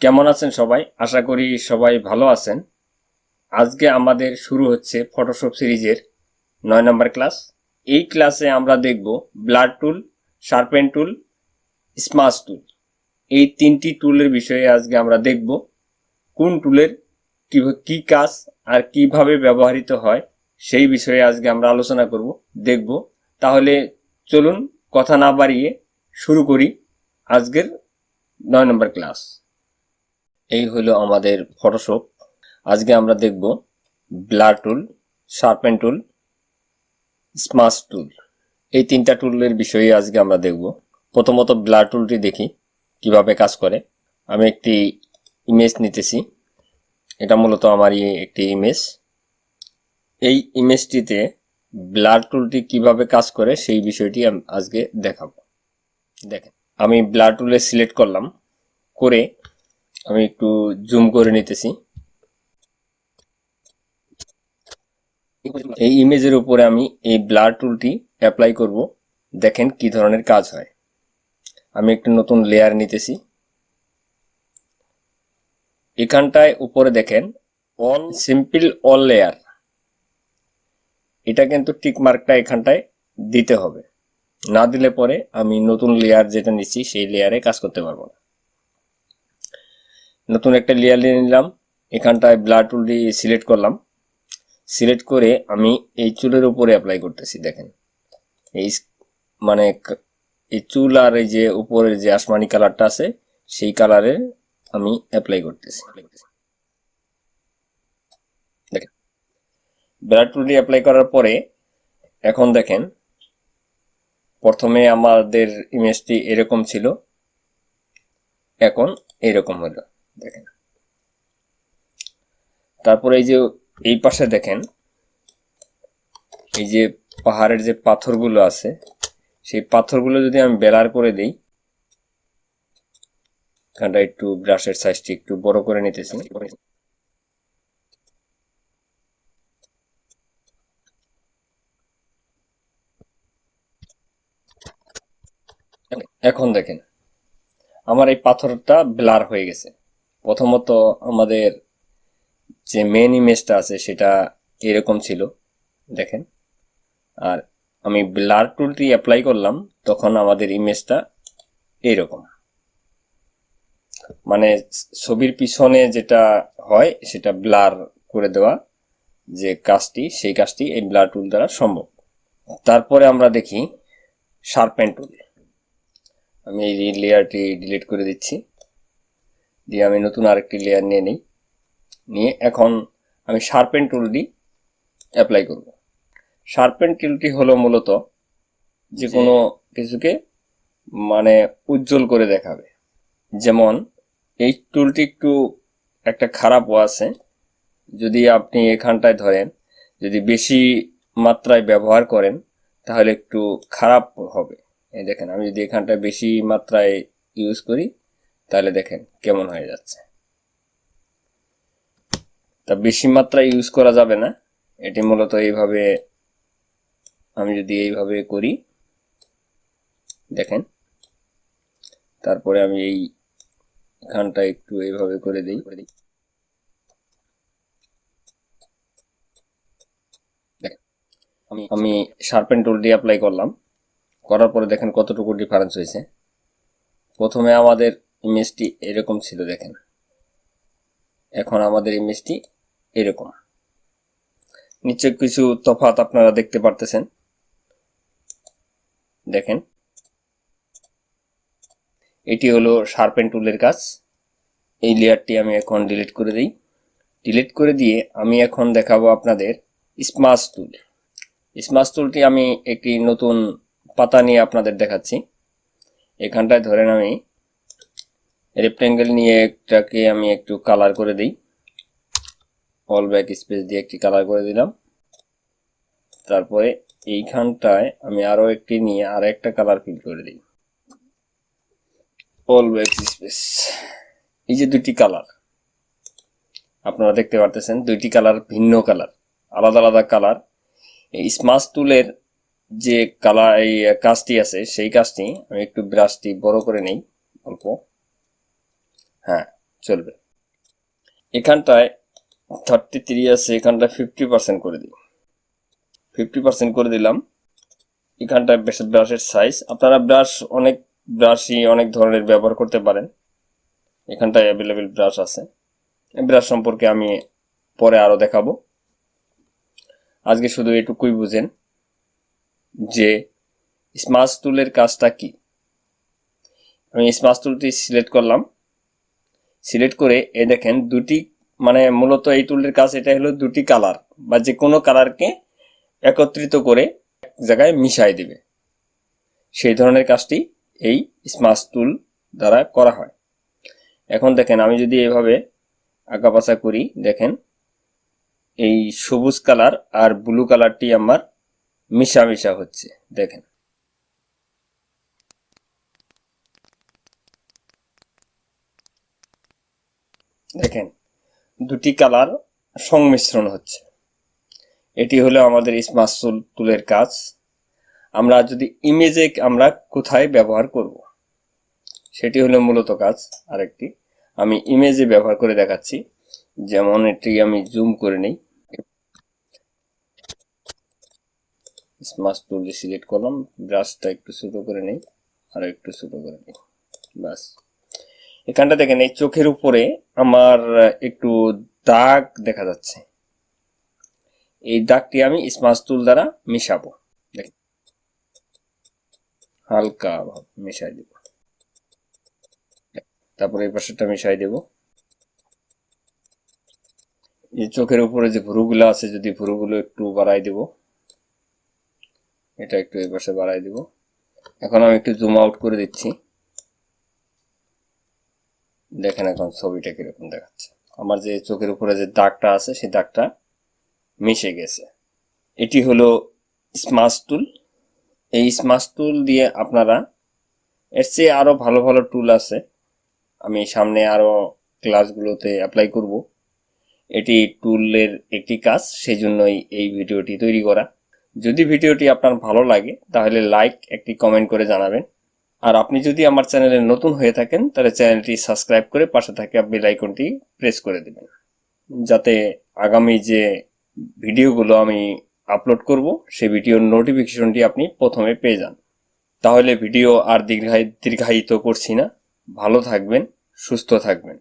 কেমন আছেন সবাই? আশা করি সবাই ভালো আছেন। আজকে আমাদের শুরু হচ্ছে ফটোশপ সিরিজের 9 নম্বর ক্লাস। এই ক্লাসে আমরা দেখব ব্লার টুল, শার্পেন টুল, স্মাশ টুল। এই তিনটি টুলের বিষয়ে আজকে আমরা দেখব। কোন টুলের কি কাজ আর কিভাবে ব্যবহৃত হয় সেই বিষয়ে আজকে আমরা আলোচনা করব, দেখব। তাহলে চলুন কথা না বাড়িয়ে শুরু করি আজকের 9 নম্বর ক্লাস। এই হলো আমাদের ফটোশপ। আজকে আমরা দেখব ব্লার টুল, শার্পেন টুল, স্মাশ টুল। এই তিনটা টুলের বিষয়ে আজকে আমরা দেখব। প্রথমত ব্লার টুলটি দেখি কিভাবে কাজ করে। আমি একটি ইমেজ নিতেছি। এটা মূলত আমারই একটি ইমেজ। এই ইমেজটিতে ব্লার টুলটি কিভাবে কাজ করে সেই বিষয়টি আজকে দেখাবো। দেখেন, আমি ব্লার টুলে সিলেক্ট করলাম, করে আমি একটু জুম করে নিতেছি। এই ইমেজের উপরে আমি এই ব্লার টুলটি অ্যাপ্লাই করব। দেখেন কি ধরনের কাজ হয়। আমি একটু নতুন লেয়ার নিতেছি। এখানটায় উপরে দেখেন অল সিম্পল অল লেয়ার, এটা কিন্তু টিক মার্কটা এখানটায় দিতে হবে। না দিলে পরে আমি নতুন লেয়ার যেটা নিচ্ছি সেই লেয়ারে কাজ করতে পারবো না। নতুন একটা লেয়ার নিয়ে নিলাম, এখানটায় ব্লার টুলটি সিলেক্ট করলাম। সিলেক্ট করে আমি এই চুলের উপরে অ্যাপ্লাই করতেছি। দেখেন এই মানে এই চুল আর এই যে উপরের যে আসমানি কালারটা আছে সেই কালারে আমি অ্যাপ্লাই করতেছি। দেখেন ব্লার টুলটি অ্যাপ্লাই করার পরে এখন দেখেন, প্রথমে আমাদের ইমেজটি এরকম ছিল, এখন এরকম হলো। দেখেন, তারপরে এই যে এই পাশে দেখেন এই যে পাহাড়ের যে পাথরগুলো আছে সেই পাথরগুলো যদি আমি ব্লার করে দিই, এখানটা একটু ব্রাশের সাইজটি একটু বড় করে নিতেছি। এখন দেখেন আমার এই পাথরটা ব্লার হয়ে গেছে। প্রথমত আমাদের যে মেন ইমেজটা আছে সেটা এরকম ছিল, দেখেন। আর আমি ব্লার টুলটি অ্যাপ্লাই করলাম তখন আমাদের ইমেজটা এরকম। মানে ছবির পিছনে যেটা হয় সেটা ব্লার করে দেওয়া যে কাজটি, সেই কাজটি এই ব্লার টুল দ্বারা সম্ভব। তারপরে আমরা দেখি শার্পেন টুল। আমি এই লেয়ারটি ডিলিট করে দিচ্ছি, দিয়ে আমি নতুন আরেকটি লেয়ার নিয়ে নিই। নিয়ে এখন আমি শার্পেন টুলটি অ্যাপ্লাই করব। শার্পেন টুলটি হলো মূলত যে কোনো কিছুকে মানে উজ্জ্বল করে দেখাবে। যেমন এই টুলটি একটু একটা খারাপও আছে, যদি আপনি এখানটায় ধরেন যদি বেশি মাত্রায় ব্যবহার করেন তাহলে একটু খারাপ হবে। এই দেখেন আমি যদি এখানটায় বেশি মাত্রায় ইউজ করি তাহলে দেখেন কেমন হয়ে যাচ্ছে। তা বেশি মাত্রায় ইউজ করা যাবে না। এটি মূলত এইভাবে, আমি যদি এইভাবে করি দেখেন, তারপরে আমি এই এখানটা একটু এইভাবে করে দিই। আমি শার্পেন টুলটি অ্যাপ্লাই করলাম, করার পরে দেখেন কতটুকু ডিফারেন্স হয়েছে। প্রথমে আমাদের ইমেজটি এরকম ছিল, দেখেন এখন আমাদের ইমেজটি এরকম। নিশ্চয় কিছু তফাৎ আপনারা দেখতে পারতেছেন। দেখেন এটি হলো শার্পেন টুলের কাজ। এই লেয়ারটি আমি এখন ডিলিট করে দিই। ডিলিট করে দিয়ে আমি এখন দেখাবো আপনাদের স্মাশ টুল। স্মাশ টুলটি আমি একটি নতুন পাতা নিয়ে আপনাদের দেখাচ্ছি। এখানটায় ধরেন আমি রেক্টেঙ্গেল নিয়ে এটাকে আমি একটু কালার করে দিই। অল ব্যাক স্পেস দিয়ে একটি কালার করে দিলাম। তারপরে এইখানটায় আমি আরো একটি নিয়ে আর একটা কালার ফিল করে দিই। অল ব্যাক স্পেস, এই যে দুটি কালার আপনারা দেখতে পারতেছেন, দুইটি কালার ভিন্ন কালার, আলাদা আলাদা কালার। এই স্মাশ টুলের যে কালার এই কাজটি আছে সেই কাজটি আমি একটু ব্রাশটি বড় করে নেই অল্প। হ্যাঁ, চলবে। এখানটায় 33 আছে, এখানটায় 50% করে দিই, 50% করে দিলাম। এখানটায় ব্রাশের সাইজ, আপনারা ব্রাশই অনেক ধরনের ব্যবহার করতে পারেন। এখানটায় অ্যাভেলেবেল ব্রাশ আছে, ব্রাশ সম্পর্কে আমি পরে আরো দেখাবো। আজকে শুধু এটুকুই বুঝেন যে স্মাশ টুলের কাজটা কি। আমি স্মাশ টুলটি সিলেক্ট করলাম, সিলেক্ট করে দেখেন দুটি, মানে মূলত এই টুলের কাজ এটা হলো দুটি কালার বা যে কোনো কালারকে একত্রিত করে এক জায়গায় মিশাই দিবে, সেই ধরনের কাজটি এই স্মাশ টুল দ্বারা করা হয়। এখন দেখেন আমি যদি এভাবে আঁকাবাঁকা করি, দেখেন এই সবুজ কালার আর ব্লু কালারটি আমার মিশা হচ্ছে। দেখেন দেখেন দুটি কালার সংমিশ্রণ হচ্ছে। এটি হলো আমাদের স্মাশ টুলের কাজ। আমরা যদি ইমেজে আমরা কোথায় ব্যবহার করব, সেটি হলো মূলত কাজ। আরেকটি আমি ইমেজে ব্যবহার করে দেখাচ্ছি, যেমন এটি আমি জুম করে নেই, স্মাশ টুল সিলেক্ট করলাম, ব্রাশটা একটু ছোট করে নেই, আর একটু ছোট করে নেই, বাস। এখানটা দেখেন এই চোখের উপরে আমার একটু দাগ দেখা যাচ্ছে, এই দাগটি আমি স্মাশ টুল দ্বারা মিশাবো। হালকা মিশাই দেব, তারপরে এই পাশেটা মিশাই দেব। এই চোখের উপরে যে ভুরুগুলো আছে, যদি ভুরুগুলো একটু বাড়াই দেব, এটা একটু এই পাশে বাড়াই দেব। এখন আমি একটু জুম আউট করে দিচ্ছি, দেখেন এখন ছবিটা কিরকম দেখাচ্ছে। আমার যে চোখের উপরে যে দাগটা আছে সেই দাগটা মিশে গেছে। এটি হলো স্মাশ টুল। এই স্মাশ টুল দিয়ে আপনারা, এর চেয়ে আরো ভালো ভালো টুল আছে, আমি সামনে আরো ক্লাসগুলোতে অ্যাপ্লাই করব। এটি টুলের একটি কাজ, সেই জন্যই এই ভিডিওটি তৈরি করা। যদি ভিডিওটি আপনার ভালো লাগে তাহলে লাইক, একটি কমেন্ট করে জানাবেন। আর আপনি যদি আমার চ্যানেলে নতুন হয়ে থাকেন তাহলে চ্যানেলটি সাবস্ক্রাইব করে পাশে থাকা বেল আইকনটি প্রেস করে দেবেন, যাতে আগামী যে ভিডিওগুলো আমি আপলোড করব সেই ভিডিওর নোটিফিকেশনটি আপনি প্রথমে পেয়ে যান। তাহলে ভিডিও আর দীর্ঘায়িত করছি না, ভালো থাকবেন, সুস্থ থাকবেন।